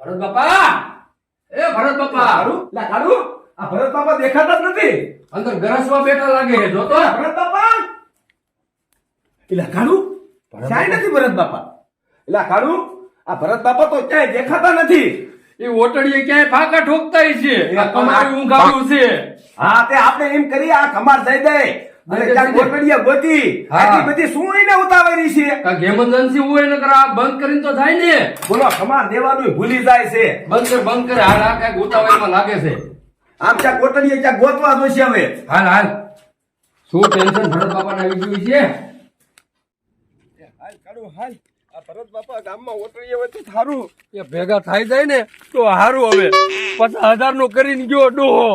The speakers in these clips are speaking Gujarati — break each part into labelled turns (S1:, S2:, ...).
S1: ભરત બાપા, એ ભરત બાપા,
S2: આ ભરત બાપા દેખાતા જ નથી.
S1: અંદર ગરસમાં બેઠા લાગે છે, જોતો.
S2: ભરત બાપા એલા કાળુ ક્યાંય નથી ભરત બાપા. એલા કાળુ આ ભરત બાપા તો ક્યાંય દેખાતા નથી.
S1: એ ઓટડીએ ક્યાંય ફાંકા ઠોકતા છે. આ તમારી ઊંઘ આવ્યું છે.
S2: હા તે આપણે એમ કરી આ કમાર દઈ દે અને ત્યાં ગોટડીયા ગોતી આટલી બધી શું એને ઉતાવળી છે.
S1: એમરજન્સી હોય ને કરા બંધ કરીને તો થાય ને.
S2: બોલો કમાર દેવાનું ભૂલી જાય છે.
S1: બંધ કર હાલ આ કઈક ઉતાવળમાં લાગે છે.
S2: આમ ત્યાં ગોટડીયા ત્યાં ગોતવા જોશે હવે.
S1: હાલ શું ટેન્શન ભરત બાપા આવી ગયું છે.
S2: હાલ કાળુ હાલ આ ભરત બાપા ગામમાં ઓટડીએ હોય તો સારું.
S1: એ ભેગા થઈ જાય ને તો હારું. હવે 50,000 નો કરીને ગયો ડોહો.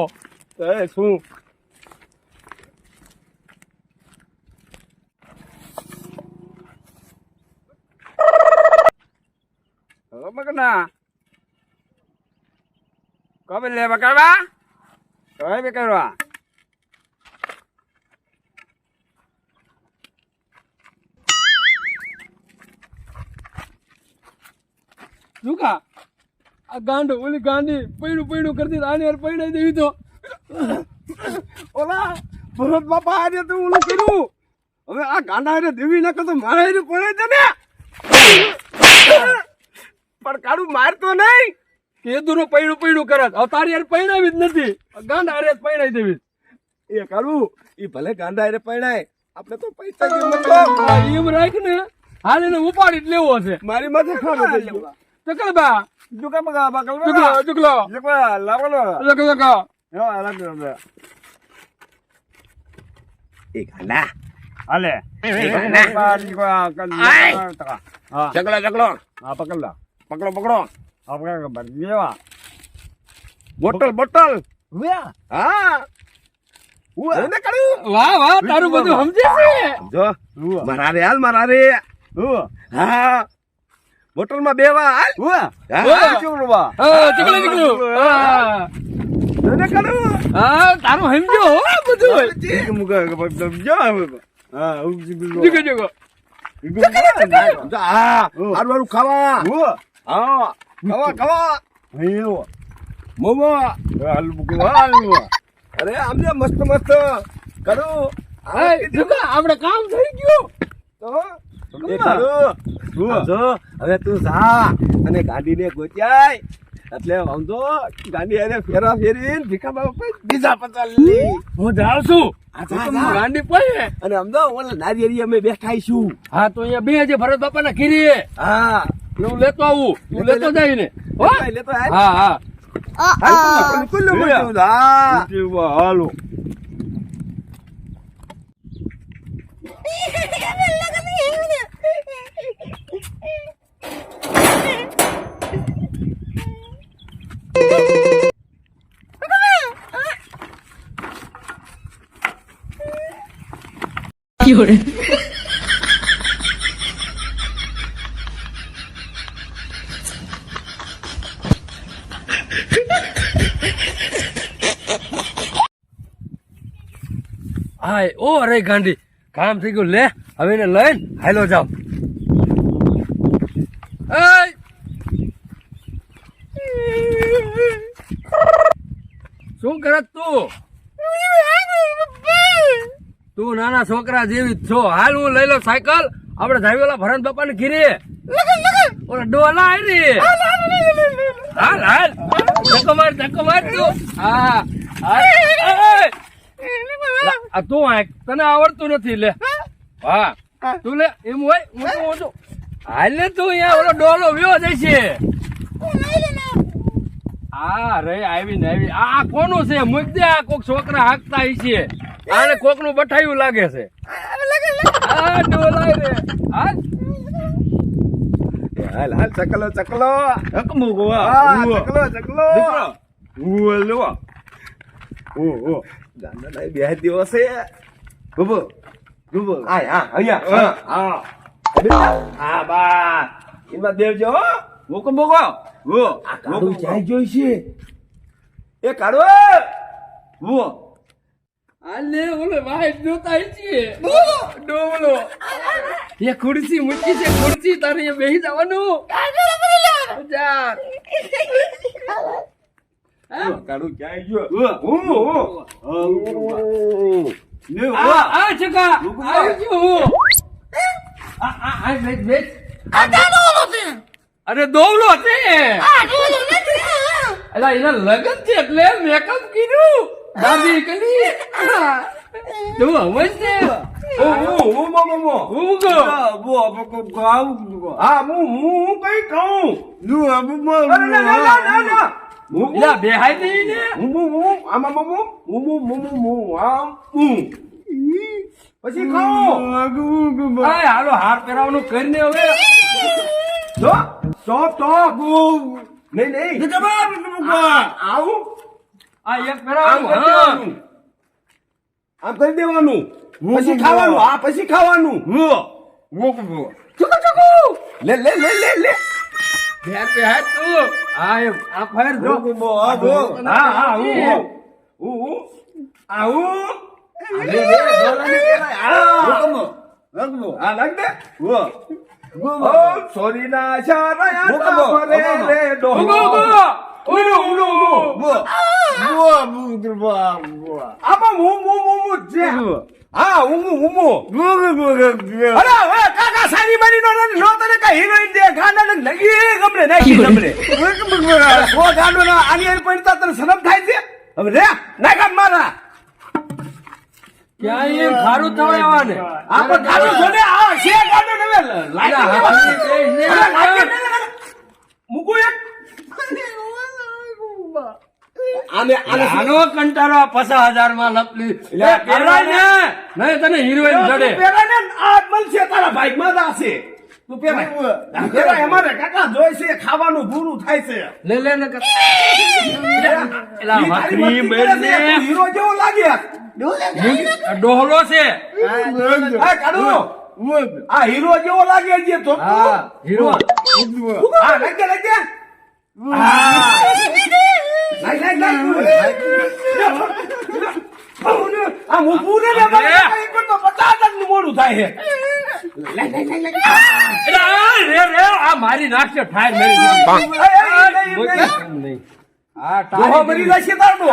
S2: શું
S1: મગના કবে લે બકરવા કઈ બકરવા ઝુકા આ ગાંડો ઓલી ગાંડી પૈડું કરતી આને યાર પૈડાઈ દેવી તો
S2: ઓલા ભરત બાપા આજે તો ઓલું કર્યું. હવે આ ગાંડા હારે દેવી નાખો તો મારા હારે પડે છે ને. પણ કાળું મારતો નહીં.
S1: કેદુનો પૈડું કરે હવે તારી યાર પૈણાવી જ નથી. ગાંડા હારે જ પૈણાઈ દેવી.
S2: એ કાળું ઈ ભલે ગાંડા હારે પૈણાય આપણે તો પૈસા કે મતલબ
S1: એમ રાખ ને હાલ એને ઉપાડી જ લેવો છે.
S2: મારી માથે ખાડો થઈ ગયો.
S1: ચકલ બા
S2: દુકા મગા બકલ
S1: ચકલો
S2: જકવા લાવલો
S1: ચકલો
S2: હા લાગો એ ગાંડા
S1: હાલે
S2: ચકલો ચકલો
S1: હા પકડ
S2: પકડો
S1: લેવા
S2: બોટલ હા
S1: વાહ તારું બધું સમજે છે.
S2: જો મારા રે હાલ મારા રે હા બોટલ માં બેવા હાલ
S1: તારું સમજો બધું
S2: હારું ખાવા ખાવા મોમો અરે આમ મસ્ત મસ્ત કરું
S1: આપડે કામ થઈ ગયું.
S2: હવે તું જા અને ગાડીને ગોત્યાય એટલે વાંધો ગાડી અરે ફેરા ફેરીને ભીખા બાપા બીજા 50 લી
S1: હું જાઉં છું. ગાંડી પડે
S2: અને અમદો ઓલા નારિયેરી અમે બેઠા છું.
S1: હા તો અહીંયા બે જે ભરત બાપા ના ખીરી
S2: હા
S1: હું લેતો આવું તું લેતો જાય ને.
S2: લેતો
S1: હા
S2: હાલો
S1: હાય ઓ અરે ગાંડી કામ થઈ ગયું. લે હવે એને લઈને હાલો જાવ. શું કરે તું નાના છોકરા જેવી જ છો. હાલ હું લઈ લઉં સાયકલ. આપડે જાવેલા ભરત બાપા ને ઘીરે ઓલા ડોલા આવી હાલ ધક્કો માર તું. હા તું તને આવડતું નથી. લે હા તું લે એમ હોય હું તો હાલ ને તું અહીંયા ઓલો ડોલો વ્યો જશે. હા રે આવી આ કોનું છે મૂક દે. આ કોક છોકરા હાંકતા છે. આને કોક નું બઠાયું લાગે છે. હા ડોલાય રે હાલ
S2: હાલ ચકલો
S1: હકમું
S2: ચકલો ગાંડા બે દિવસ છે ગુબો અહીંયા હા બા એમાં દેવજો
S1: મોકો
S2: આ કાળું જાય જોઈ છે એ કાળો
S1: આલે ઓલે વાઈટ જોતા છે ડોલો એ ખુરશી મૂકી છે. ખુરશી તારે બેહી જવાનું. જા
S2: કાળું ક્યાંય ગયો હું
S1: આ ચકા આવી ગયો હું આ વેચ વેચ અરે દોવલો છે એલા એના લગન છે એટલે મેકઅપ કીધું દાદી કલી તું હવે છે હું
S2: કઈ કહું
S1: એલા બેહાઈ દઈ ને
S2: પછી ખાઉં
S1: આય હાલો હાર પહેરાવાનું કરીને હવે
S2: સ્ટોપ નહીં આવું
S1: આ એક પહેરાવાનું
S2: આમ કરી દેવાનું પછી ખાવાનું પછી ખાવાનું લે
S1: બેહાર બેહાર તું આ ફેર જો
S2: સોરી ના કાકા સારી મારી નો તને કઈ હિરોઈન દે ગાંડા લગી ગમડે નાખી ગમડે ઓ ગાંડો ના આની પડતા તને શરમ થાય છે હવે રે નાખા મારા
S1: ક્યાં એમ ખારું થવાય આવાને
S2: આ પણ ગાંડો જોડે આ છે ગાંડો નવે મૂકું એક
S1: આનો કંટાળો 50,000 માં લપલી પહેરાય ને નહીં તને હિરોઈન જડે
S2: પેરાને આ મળશે તારા ભાઈ માં છે તું પેરાય અમારે કાકા જોઈ છે ખાવાનું પૂરું થાય છે
S1: લે ને એલા હકરી બેને
S2: હીરો જેવો લાગે
S1: ડોહલો છે
S2: આ કાઢો આ હીરો જેવો લાગે છે તો
S1: હા હીરો
S2: હા લાગે આ હું પૂરે ને તો 50,000 નું મોડું થાય છે
S1: રે આ મારી નાખશે ઠાર મેરી નહીં આ
S2: ડોહો મરી જશે તારનો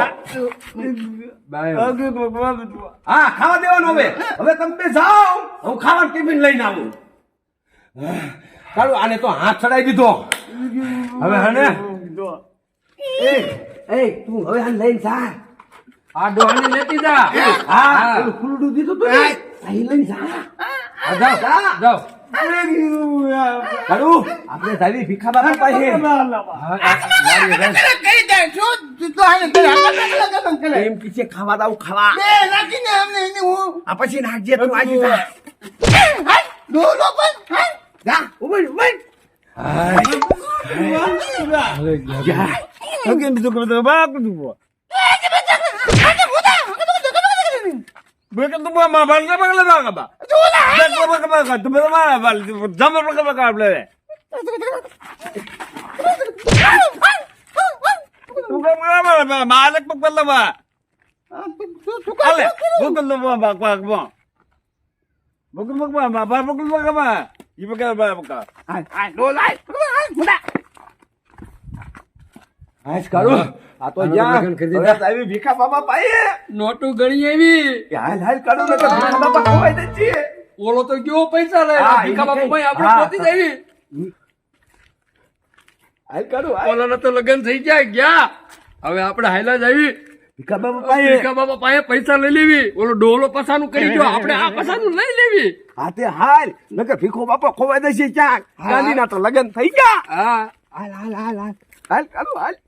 S2: હા ખાવા દેવાનું હવે તમે બે જાઓ હું ખાવાનું ટિફિન લઈને આવું કાળું આને તો હાથ ચડાવી દીધો
S1: હવે હને
S2: એ તું હવે આને લઈને જા
S1: આ ડોહાને લેતી જા
S2: હા ખુલ્લું દીધું તો અહીં લઈને જા
S1: જાઓ
S2: કાળું આપણે જાવી ભીખા બાપા પાસે એમ પીછે ખાવા દાવ ખાવા આ પછી નાખજે તું આજે જા ઉભર
S3: Malak pagpalama. Ale, bukol na ba ba? Bukol ba ba? Bukol ba ba? Iba ka ba ka? Ai, dolai.
S2: હાશ કાળું આ તો જા આવી ભીખા બાપા પાયે
S1: નોટું ગણી આવી
S2: હાલ કાળું ને ભીખા બાપા ખોવાઈ દે છે
S1: ઓલો તો કેવો પૈસા લે ભીખા બાપા ભાઈ આપણે પોતી જ આવી
S2: હાલ કાળું
S1: ઓલાના તો લગન થઈ ગયા હવે આપણે હાઈલા જ આવી
S2: ભીખા બાપા પાયે
S1: ભીખા બાપા પાસે પૈસા લઈ લેવી ઓલો ડોલો પસાનું કરી દો આપણે આ પસાનું લઈ લેવી
S2: હા તે હાલ નકર ભીખો બાપા ખોવાઈ દે છે ક્યાંક ગાંધીના તો લગન થઈ ગયા
S1: હા
S2: હાલ કાળું હાલ